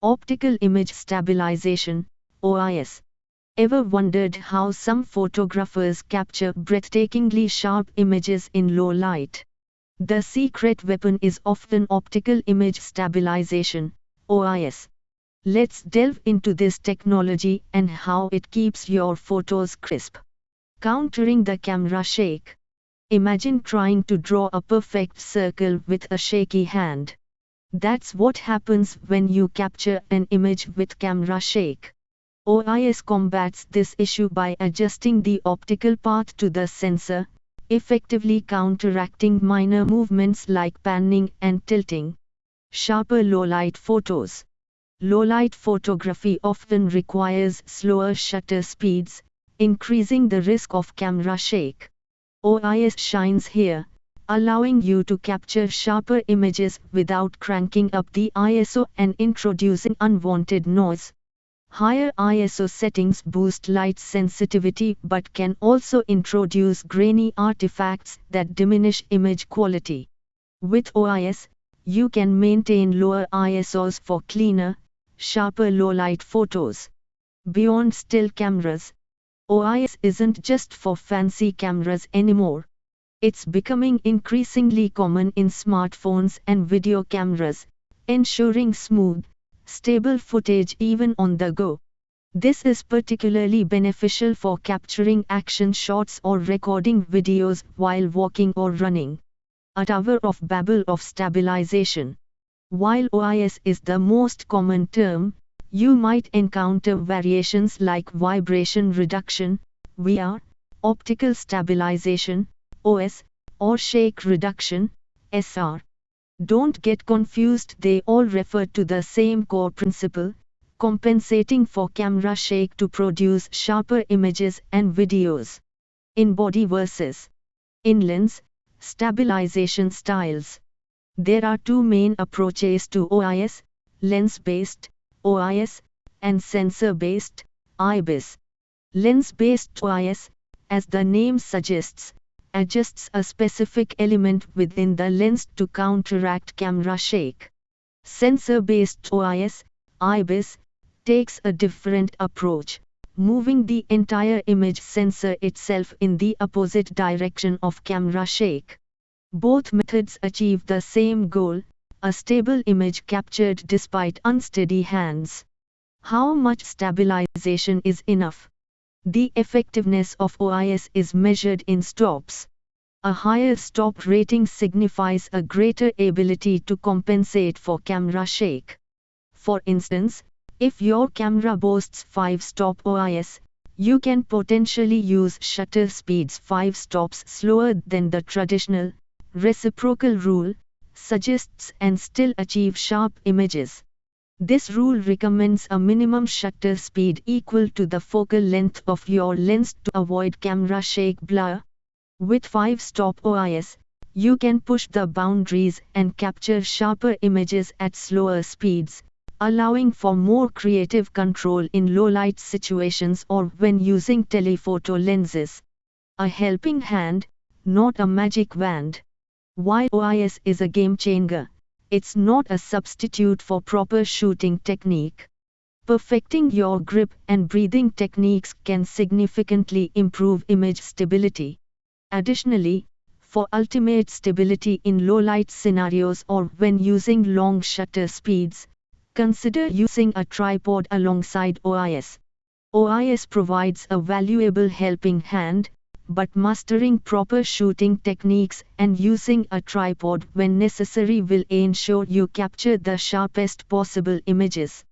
Optical Image Stabilization, OIS. Ever wondered how some photographers capture breathtakingly sharp images in low light? The secret weapon is often optical image stabilization, OIS. Let's delve into this technology and how it keeps your photos crisp. Countering the camera shake. Imagine trying to draw a perfect circle with a shaky hand. That's what happens when you capture an image with camera shake. OIS combats this issue by adjusting the optical path to the sensor, effectively counteracting minor movements like panning and tilting. Sharper low-light photos. Low-light photography often requires slower shutter speeds, increasing the risk of camera shake. OIS shines here, allowing you to capture sharper images without cranking up the ISO and introducing unwanted noise. Higher ISO settings boost light sensitivity but can also introduce grainy artifacts that diminish image quality. With OIS, you can maintain lower ISOs for cleaner, sharper low-light photos. Beyond still cameras, OIS isn't just for fancy cameras anymore. It's becoming increasingly common in smartphones and video cameras, ensuring smooth, stable footage even on the go. This is particularly beneficial for capturing action shots or recording videos while walking or running. A Tower of Babel of stabilization. While OIS is the most common term, you might encounter variations like vibration reduction, VR, optical stabilization, OS, or shake reduction, SR. Don't get confused, they all refer to the same core principle, compensating for camera shake to produce sharper images and videos. In body versus in lens stabilization styles. There are two main approaches to OIS, lens-based, OIS, and sensor-based, IBIS. Lens-based OIS, as the name suggests, adjusts a specific element within the lens to counteract camera shake. Sensor-based OIS, IBIS, takes a different approach, moving the entire image sensor itself in the opposite direction of camera shake. Both methods achieve the same goal, a stable image captured despite unsteady hands. How much stabilization is enough? The effectiveness of OIS is measured in stops. A higher stop rating signifies a greater ability to compensate for camera shake. For instance, if your camera boasts 5-stop OIS, you can potentially use shutter speeds 5 stops slower than the traditional, reciprocal rule suggests and still achieve sharp images. This rule recommends a minimum shutter speed equal to the focal length of your lens to avoid camera shake blur. With 5-stop OIS, you can push the boundaries and capture sharper images at slower speeds, allowing for more creative control in low-light situations or when using telephoto lenses. A helping hand, not a magic wand. While OIS is a game changer, it's not a substitute for proper shooting technique. Perfecting your grip and breathing techniques can significantly improve image stability. Additionally, for ultimate stability in low-light scenarios or when using long shutter speeds, consider using a tripod alongside OIS. OIS provides a valuable helping hand, but mastering proper shooting techniques and using a tripod when necessary will ensure you capture the sharpest possible images.